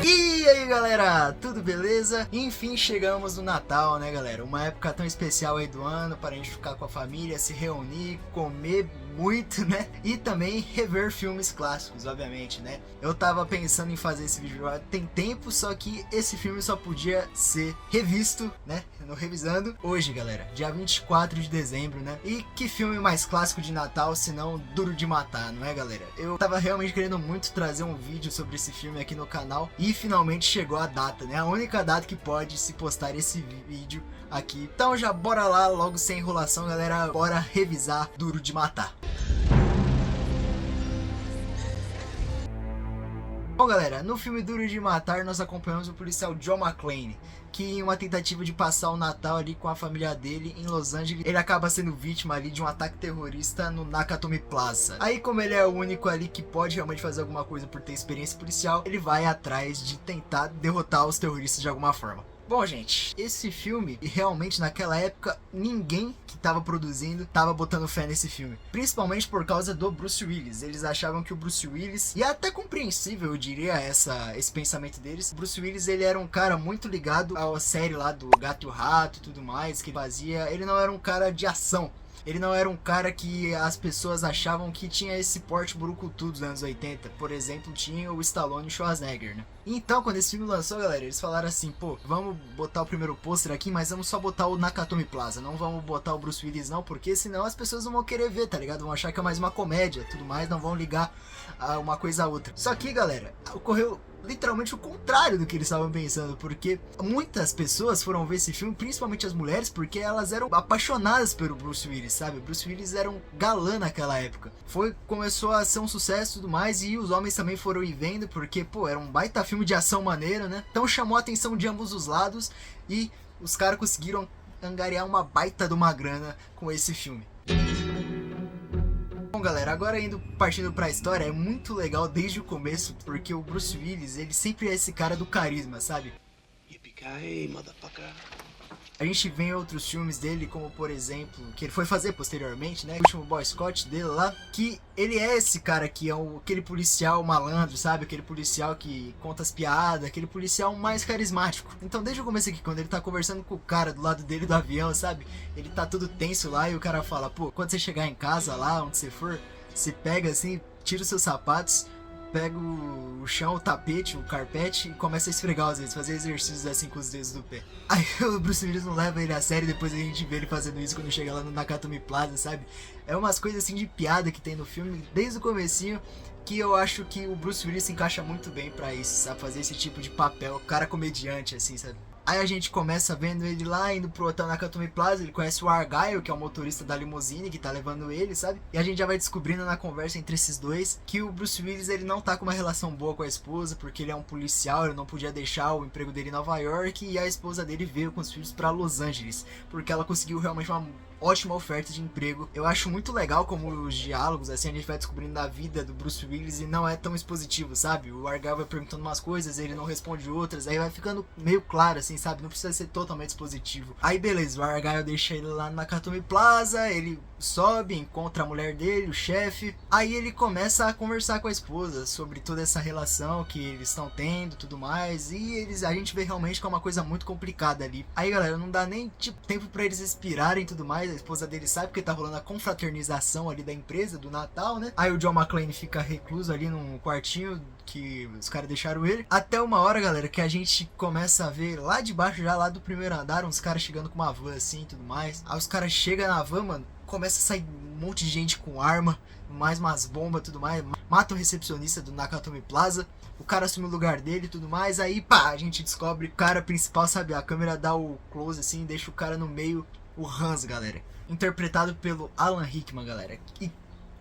E aí galera, tudo beleza? Enfim, chegamos no Natal, né galera? Uma época tão especial aí do ano para a gente ficar com a família, se reunir, comer muito, né? E também rever filmes clássicos, obviamente, né? Eu tava pensando em fazer esse vídeo já tem tempo, só que esse filme só podia ser revisto, né? No Revisando hoje, galera, dia 24 de dezembro, né? E que filme mais clássico de Natal, se não Duro de Matar, não é, galera? Eu tava realmente querendo muito trazer um vídeo sobre esse filme aqui no canal e finalmente chegou a data, né? A única data que pode se postar esse vídeo aqui. Então já bora lá, logo sem enrolação, galera, bora revisar Duro de Matar. Bom galera, no filme Duro de Matar nós acompanhamos o policial John McClane, que em uma tentativa de passar o Natal ali com a família dele em Los Angeles, ele acaba sendo vítima ali de um ataque terrorista no Nakatomi Plaza. Aí como ele é o único ali que pode realmente fazer alguma coisa por ter experiência policial, ele vai atrás de tentar derrotar os terroristas de alguma forma. Bom gente, esse filme, realmente naquela época, ninguém que tava produzindo tava botando fé nesse filme. Principalmente por causa do Bruce Willis. Eles achavam que o Bruce Willis, e é até compreensível eu diria esse pensamento deles, o Bruce Willis ele era um cara muito ligado à série lá do Gato e o Rato e tudo mais, que ele fazia. Ele não era um cara de ação. Ele não era um cara que as pessoas achavam que tinha esse porte brucutu dos anos 80. Por exemplo, tinha o Stallone e o Schwarzenegger, né? Então, quando esse filme lançou, galera, eles falaram assim, pô, vamos botar o primeiro pôster aqui, mas vamos só botar o Nakatomi Plaza. Não vamos botar o Bruce Willis não, porque senão as pessoas não vão querer ver, tá ligado? Vão achar que é mais uma comédia, tudo mais, não vão ligar a uma coisa a outra. Só que, galera, ocorreu literalmente o contrário do que eles estavam pensando, porque muitas pessoas foram ver esse filme, principalmente as mulheres, porque elas eram apaixonadas pelo Bruce Willis, sabe? O Bruce Willis era um galã naquela época. Começou a ser um sucesso e tudo mais, e os homens também foram ir vendo, porque, pô, era um baita filme de ação maneiro, né? Então chamou a atenção de ambos os lados, e os caras conseguiram angariar uma baita de uma grana com esse filme. Bom galera, agora partindo pra história, é muito legal desde o começo, porque o Bruce Willis, ele sempre é esse cara do carisma, sabe? Yippee-ki-yay, motherfucker. A gente vê em outros filmes dele, como por exemplo, que ele foi fazer posteriormente, né? O último Boy Scout dele lá, que ele é esse cara que é aquele policial malandro, sabe? Aquele policial que conta as piadas, aquele policial mais carismático. Então desde o começo aqui, quando ele tá conversando com o cara do lado dele do avião, sabe? Ele tá todo tenso lá e o cara fala, pô, quando você chegar em casa lá, onde você for, você pega assim, tira os seus sapatos, pega o chão, o tapete, o carpete e começa a esfregar às vezes, fazer exercícios assim com os dedos do pé. Aí o Bruce Willis não leva ele a sério, depois a gente vê ele fazendo isso quando chega lá no Nakatomi Plaza, sabe? É umas coisas assim de piada que tem no filme, desde o comecinho, que eu acho que o Bruce Willis se encaixa muito bem pra isso, sabe? Fazer esse tipo de papel, cara comediante assim, sabe? Aí a gente começa vendo ele lá, indo pro hotel Nakatomi Plaza, ele conhece o Argyle, que é o motorista da limusine que tá levando ele, sabe? E a gente já vai descobrindo na conversa entre esses dois que o Bruce Willis, ele não tá com uma relação boa com a esposa, porque ele é um policial, ele não podia deixar o emprego dele em Nova York, e a esposa dele veio com os filhos pra Los Angeles, porque ela conseguiu realmente uma ótima oferta de emprego. Eu acho muito legal como os diálogos, assim, a gente vai descobrindo da vida do Bruce Willis e não é tão expositivo, sabe? O Argyle vai perguntando umas coisas, ele não responde outras, aí vai ficando meio claro, assim, sabe? Não precisa ser totalmente expositivo. Aí beleza, o Argyle deixa ele lá na Nakatomi Plaza, ele sobe, encontra a mulher dele, o chefe. Aí ele começa a conversar com a esposa sobre toda essa relação que eles estão tendo, tudo mais, e a gente vê realmente que é uma coisa muito complicada ali. Aí galera, não dá nem tipo tempo pra eles respirarem e tudo mais. A esposa dele sabe que tá rolando a confraternização ali da empresa do Natal, né? Aí o John McClane fica recluso ali num quartinho que os caras deixaram ele. Até uma hora, galera, que a gente começa a ver lá de baixo, já lá do primeiro andar, uns caras chegando com uma van assim e tudo mais. Aí os caras chegam na van, mano, começa a sair um monte de gente com arma, mais umas bombas e tudo mais. Mata o recepcionista do Nakatomi Plaza. O cara assume o lugar dele e tudo mais. Aí, pá, a gente descobre o cara principal, sabe? A câmera dá o close assim, deixa o cara no meio. O Hans, galera, interpretado pelo Alan Rickman, galera. E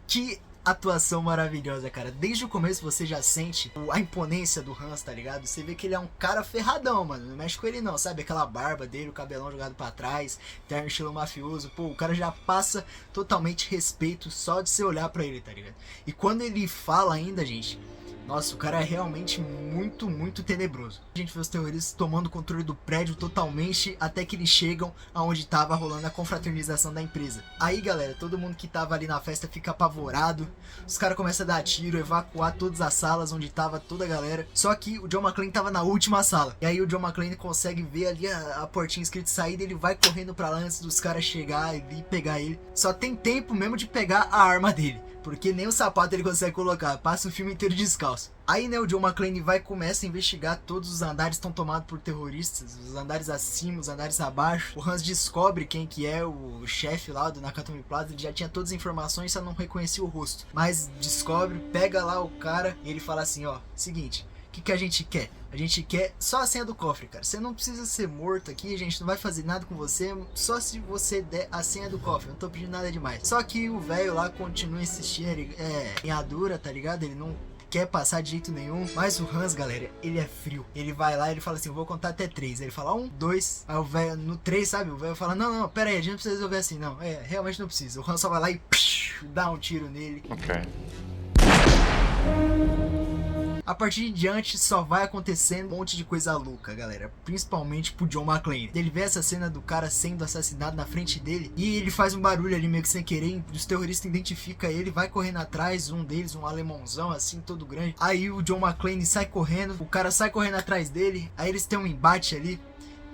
que atuação maravilhosa, cara. Desde o começo você já sente a imponência do Hans, tá ligado? Você vê que ele é um cara ferradão, mano. Não mexe com ele não, sabe? Aquela barba dele, o cabelão jogado pra trás, terno estilo mafioso. Pô, o cara já passa totalmente respeito só de você olhar pra ele, tá ligado? E quando ele fala ainda, gente, Nossa, o cara é realmente muito, muito tenebroso. A gente vê os terroristas tomando controle do prédio totalmente até que eles chegam aonde tava rolando a confraternização da empresa. Aí, galera, todo mundo que tava ali na festa fica apavorado. Os caras começam a dar tiro, evacuar todas as salas onde tava toda a galera. Só que o John McClane tava na última sala. E aí o John McClane consegue ver ali a portinha escrita saída, ele vai correndo pra lá antes dos caras chegar e pegar ele. Só tem tempo mesmo de pegar a arma dele, porque nem o sapato ele consegue colocar, passa o filme inteiro descalço. Aí, né, o John McClane começa a investigar, todos os andares estão tomados por terroristas, os andares acima, os andares abaixo. O Hans descobre quem que é o chefe lá do Nakatomi Plaza, ele já tinha todas as informações, só não reconhecia o rosto. Mas descobre, pega lá o cara e ele fala assim, ó, seguinte, o que a gente quer? A gente quer só a senha do cofre, cara. Você não precisa ser morto aqui, a gente não vai fazer nada com você, só se você der a senha do cofre. Não tô pedindo nada demais. Só que o velho lá continua insistindo, ele é linhadura, tá ligado? Ele não quer passar de jeito nenhum. Mas o Hans, galera, ele é frio. Ele vai lá, ele fala assim, eu vou contar até 3. Ele fala 1, 2, aí o velho, no 3, sabe? O velho fala, não, pera aí, a gente não precisa resolver assim, não. Realmente não precisa. O Hans só vai lá e dá um tiro nele. Ok. A partir de diante só vai acontecendo um monte de coisa louca, galera. Principalmente pro John McClane. Ele vê essa cena do cara sendo assassinado na frente dele e ele faz um barulho ali meio que sem querer. Os terroristas identificam ele, vai correndo atrás. Um deles, um alemãozão assim, todo grande. Aí o John McClane sai correndo, o cara sai correndo atrás dele. Aí eles têm um embate ali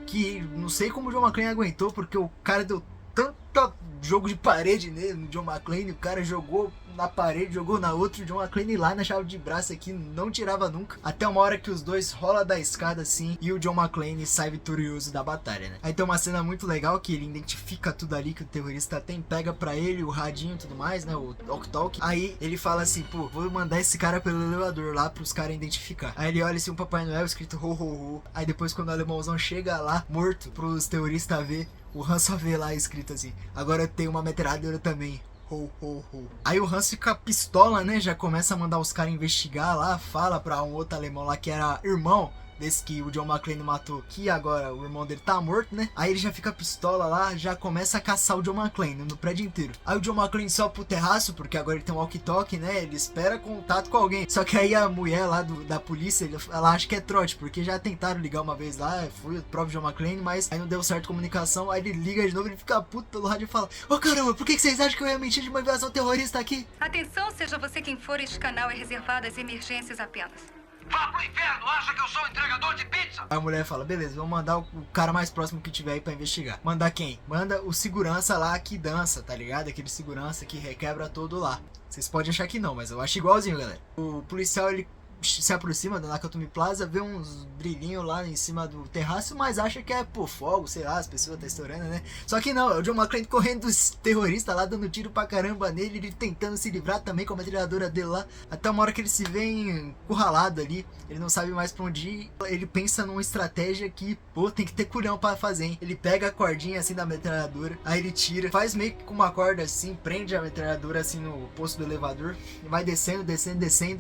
que não sei como o John McClane aguentou, porque o cara deu tanto jogo de parede nele, no John McClane. O cara jogou na parede, jogou na outra, o John McClane lá na chave de braço aqui, não tirava nunca. Até uma hora que os dois rolam da escada assim e o John McClane sai vitorioso da batalha, né? Aí tem uma cena muito legal que ele identifica tudo ali que o terrorista tem, pega pra ele o radinho e tudo mais, né? O talk-talk. Aí ele fala assim, pô, vou mandar esse cara pelo elevador lá pros caras identificar. Aí ele olha assim, um Papai Noel escrito ho ho ho. Aí depois quando o alemãozão chega lá, morto, pros terroristas ver, o Hans só vê lá escrito assim, agora tem uma metralhadora também. Ho, ho, ho. Aí o Hans fica pistola, né? Já começa a mandar os caras investigar lá. Fala pra um outro alemão lá que era irmão desse que o John McClane matou, que agora o irmão dele tá morto, né? Aí ele já fica pistola lá, já começa a caçar o John McClane no prédio inteiro. Aí o John McClane sobe pro terraço, porque agora ele tem um walkie-talkie, né? Ele espera contato com alguém. Só que aí a mulher lá da polícia, ela acha que é trote, porque já tentaram ligar uma vez lá, foi o próprio John McClane, mas aí não deu certo a comunicação. Aí ele liga de novo, ele fica puto pelo rádio e fala, ô caramba, por que vocês acham que eu ia mentir de uma invasão terrorista aqui? Atenção, seja você quem for, este canal é reservado às emergências apenas. Vá pro inferno, acha que eu sou entregador de pizza? A mulher fala, beleza, vamos mandar o cara mais próximo que tiver aí pra investigar. Mandar quem? Manda o segurança lá que dança, tá ligado? Aquele segurança que requebra todo lá. Vocês podem achar que não, mas eu acho igualzinho, galera. O policial, ele se aproxima da Nakatomi Plaza, vê uns brilhinhos lá em cima do terraço, mas acha que é, pô, fogo, sei lá, as pessoas tá estourando, né? Só que não, é o John McClane correndo dos terroristas lá, dando tiro pra caramba nele, ele tentando se livrar também com a metralhadora dele lá, até uma hora que ele se vê encurralado ali, ele não sabe mais pra onde ir, ele pensa numa estratégia que, pô, tem que ter culhão pra fazer, hein? Ele pega a cordinha assim da metralhadora, aí ele tira, faz meio que com uma corda assim, prende a metralhadora assim no posto do elevador, e vai descendo,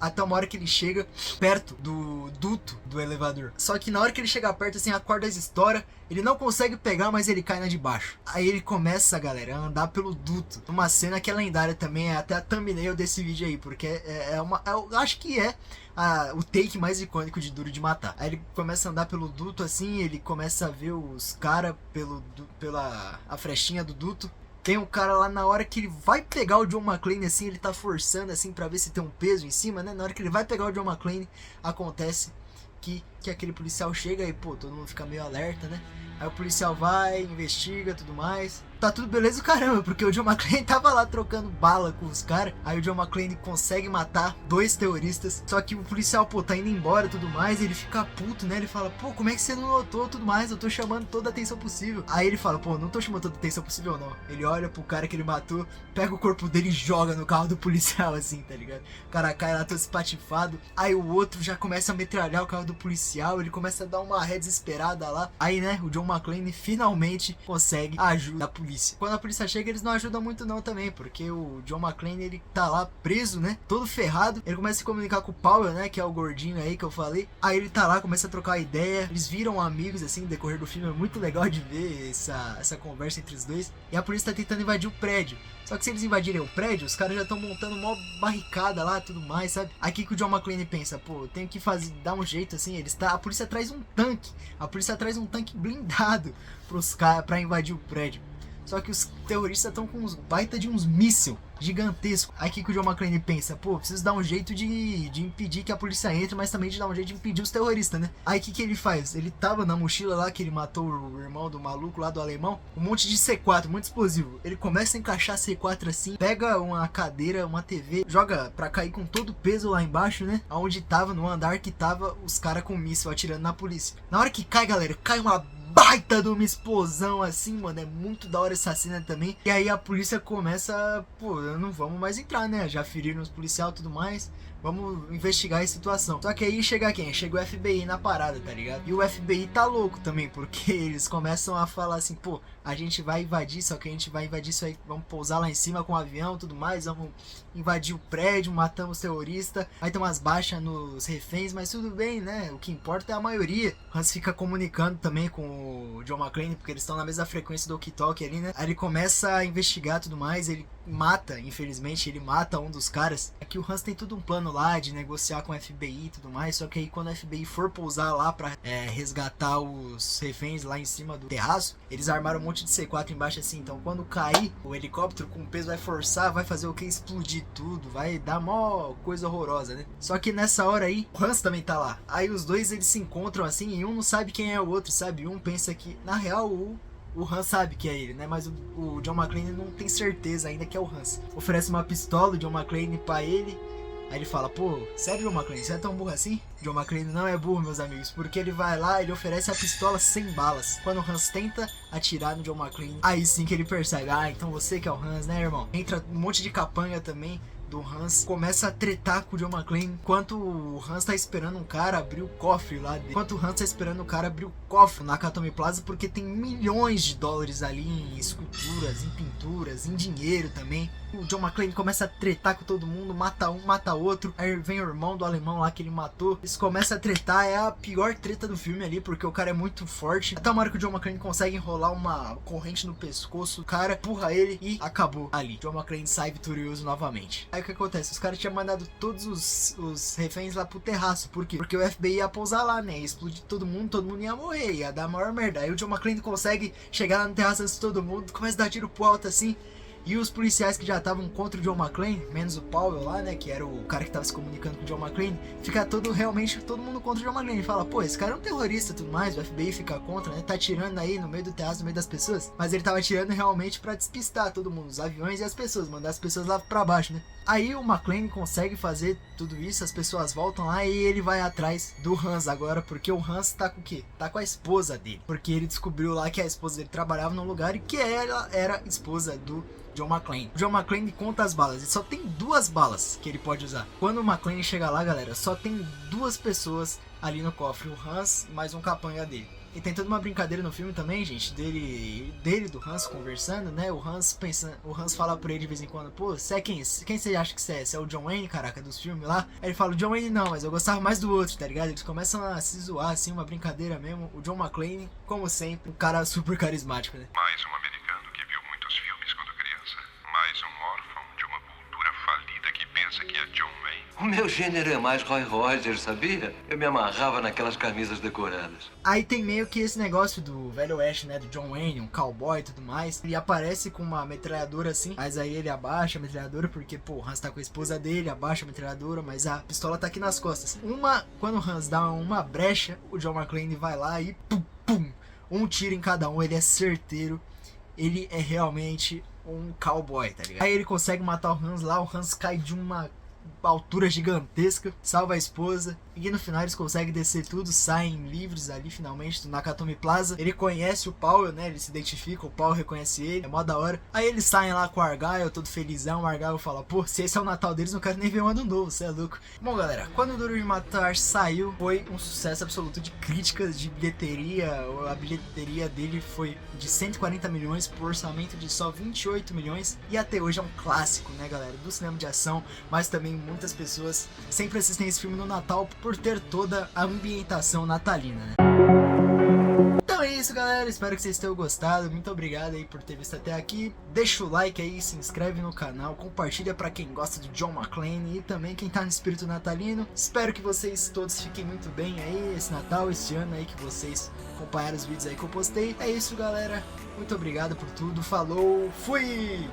até uma hora que ele chega perto do duto do elevador. Só que na hora que ele chega perto, assim, a corda estoura, ele não consegue pegar, mas ele cai na de baixo. Aí ele começa, galera, a andar pelo duto. Uma cena que é lendária também, é até a thumbnail desse vídeo aí, porque eu acho que é o take mais icônico de Duro de Matar. Aí ele começa a andar pelo duto, assim, ele começa a ver os caras pela a frechinha do duto. Tem um cara lá, na hora que ele vai pegar o John McClane, assim, ele tá forçando, assim, pra ver se tem um peso em cima, né? Na hora que ele vai pegar o John McClane, acontece que aquele policial chega e, pô, todo mundo fica meio alerta, né? Aí o policial vai, investiga, tudo mais. Tá tudo beleza, caramba, porque o John McClane tava lá trocando bala com os caras. Aí o John McClane consegue matar 2 terroristas. Só que o policial, pô, tá indo embora e tudo mais. E ele fica puto, né? Ele fala, pô, como é que você não notou tudo mais? Eu tô chamando toda a atenção possível. Aí ele fala, pô, não tô chamando toda a atenção possível, não. Ele olha pro cara que ele matou, pega o corpo dele e joga no carro do policial, assim, tá ligado? O cara cai lá todo espatifado. Aí o outro já começa a metralhar pegar o carro do policial, ele começa a dar uma ré desesperada lá. Aí, né, o John McClane finalmente consegue a ajuda da polícia. Quando a polícia chega, eles não ajudam muito não também, porque o John McClane, ele tá lá preso, né, todo ferrado. Ele começa a se comunicar com o Powell, né, que é o gordinho aí que eu falei. Aí ele tá lá, começa a trocar ideia, eles viram amigos, assim, no decorrer do filme. É muito legal de ver essa conversa entre os dois. E a polícia tá tentando invadir o prédio. Só que se eles invadirem o prédio, os caras já estão montando uma barricada lá, tudo mais, sabe? Aqui que o John McClane pensa, pô, tenho que dar um jeito assim. A polícia traz um tanque. A polícia traz um tanque blindado pros caras pra invadir o prédio. Só que os terroristas estão com uns baita de uns míssil gigantesco. Aí que o John McClane pensa, pô, preciso dar um jeito de impedir que a polícia entre, mas também de dar um jeito de impedir os terroristas, né? Aí que ele faz? Ele tava na mochila lá que ele matou o irmão do maluco lá do alemão, um monte de C4, muito explosivo. Ele começa a encaixar C4 assim, pega uma cadeira, uma TV, joga pra cair com todo o peso lá embaixo, né? Aonde tava, no andar que tava os caras com míssil atirando na polícia. Na hora que cai, galera, cai uma baita de uma explosão assim, mano. É muito da hora essa cena também. E aí a polícia começa, pô, não vamos mais entrar, né? Já feriram os policiais e tudo mais. Vamos investigar a situação. Só que aí chega quem? Chega o FBI na parada, tá ligado? E o FBI tá louco também, porque eles começam a falar assim, pô, a gente vai invadir, só que a gente vai invadir isso aí, vamos pousar lá em cima com o avião e tudo mais, vamos invadir o prédio, matamos os terroristas, vai ter umas baixas nos reféns, mas tudo bem, né? O que importa é a maioria. O Hans fica comunicando também com o John McClane, porque eles estão na mesma frequência do walkie-talkie ali, né? Aí ele começa a investigar tudo mais, ele mata, infelizmente, ele mata um dos caras. Aqui o Hans tem tudo um plano lá de negociar com o FBI e tudo mais, só que aí quando o FBI for pousar lá pra resgatar os reféns lá em cima do terraço, eles armaram um monte de C4 embaixo assim, então quando cair o helicóptero com peso vai forçar, vai fazer o que? Explodir tudo, vai dar mó coisa horrorosa, né? Só que nessa hora aí, o Hans também tá lá. Aí os dois eles se encontram assim e um não sabe quem é o outro, sabe? Um pensa que, na real, o Hans sabe que é ele, né? Mas o John McClane não tem certeza ainda que é o Hans. Oferece uma pistola, o John McClane, pra ele. Aí ele fala, pô, sério, John McClane, você é tão burro assim? John McClane não é burro, meus amigos, porque ele vai lá, ele oferece a pistola sem balas. Quando o Hans tenta atirar no John McClane, aí sim que ele percebe, ah, então você que é o Hans, né, irmão? Entra um monte de capanga também do Hans, começa a tretar com o John McClane, enquanto o Hans tá esperando um cara abrir o cofre lá dele. Enquanto o Hans tá esperando o cara abrir o cofre na Nakatomi Plaza, porque tem milhões de dólares ali em esculturas, em pinturas, em dinheiro também. O John McClane começa a tretar com todo mundo, mata um, mata outro. Aí vem o irmão do alemão lá que ele matou. Eles começam a tretar, é a pior treta do filme ali, porque o cara é muito forte. Até uma hora que o John McClane consegue enrolar uma corrente no pescoço, o cara empurra ele e acabou ali. John McClane sai vitorioso novamente. Aí o que acontece? Os caras tinham mandado todos os reféns lá pro terraço. Por quê? Porque o FBI ia pousar lá, né? Ia explodir todo mundo ia morrer, ia dar a maior merda. Aí o John McClane consegue chegar lá no terraço antes de todo mundo, começa a dar tiro pro alto assim. E os policiais que já estavam contra o John McClane, menos o Powell lá, né, que era o cara que tava se comunicando com o John McClane, fica realmente todo mundo contra o John McClane. Fala, pô, esse cara é um terrorista e tudo mais, o FBI fica contra, né, tá atirando aí no meio do terraço, no meio das pessoas. Mas ele tava atirando realmente pra despistar todo mundo, os aviões e as pessoas, mandar as pessoas lá pra baixo, né. Aí o McClane consegue fazer tudo isso, as pessoas voltam lá e ele vai atrás do Hans agora, porque o Hans tá com o quê? Tá com a esposa dele, porque ele descobriu lá que a esposa dele trabalhava num lugar e que ela era esposa do John McClane. O John McClane conta as balas, ele só tem 2 balas que ele pode usar. Quando o McClane chega lá, galera, só tem 2 pessoas ali no cofre, o Hans e mais um capanga dele. E tem toda uma brincadeira no filme também, gente, dele do Hans conversando, né? O Hans fala por ele de vez em quando, pô, você é quem? Quem você acha que você é? Você é o John Wayne, caraca, dos filmes lá? Aí ele fala, o John Wayne não, mas eu gostava mais do outro, tá ligado? Eles começam a se zoar, assim, uma brincadeira mesmo. O John McClane, como sempre, um cara super carismático, né? Mais um americano que viu muitos filmes quando criança. Mais um órfão de uma cultura falida que pensa que é John Wayne. O meu gênero é mais Roy Rogers, sabia? Eu me amarrava naquelas camisas decoradas. Aí tem meio que esse negócio do Velho Oeste, né? Do John Wayne, um cowboy e tudo mais. Ele aparece com uma metralhadora assim, mas aí ele abaixa a metralhadora porque, pô, o Hans tá com a esposa dele, abaixa a metralhadora, mas a pistola tá aqui nas costas. Quando o Hans dá uma brecha, o John McClane vai lá e pum, pum, um tiro em cada um, ele é certeiro. Ele é realmente um cowboy, tá ligado? Aí ele consegue matar o Hans lá, o Hans cai de uma altura gigantesca, salva a esposa, e no final eles conseguem descer tudo, saem livres ali finalmente do Nakatomi Plaza. Ele conhece o Powell, né, ele se identifica, o Powell reconhece ele, é mó da hora. Aí eles saem lá com o Argyle, todo felizão, o Argyle fala, pô, se esse é o Natal deles, não quero nem ver um ano novo, cê é louco. Bom galera, quando o Duro de Matar saiu, foi um sucesso absoluto de críticas, de bilheteria. A bilheteria dele foi de 140 milhões por orçamento de só 28 milhões, e até hoje é um clássico, né galera, do cinema de ação, mas também muitas pessoas sempre assistem esse filme no Natal por ter toda a ambientação natalina, né? Então é isso galera, espero que vocês tenham gostado, muito obrigado aí por ter visto até aqui, deixa o like aí, se inscreve no canal, compartilha pra quem gosta de John McClane e também quem tá no espírito natalino. Espero que vocês todos fiquem muito bem aí esse Natal, esse ano aí, que vocês acompanharam os vídeos aí que eu postei. É isso galera, muito obrigado por tudo, falou, fui!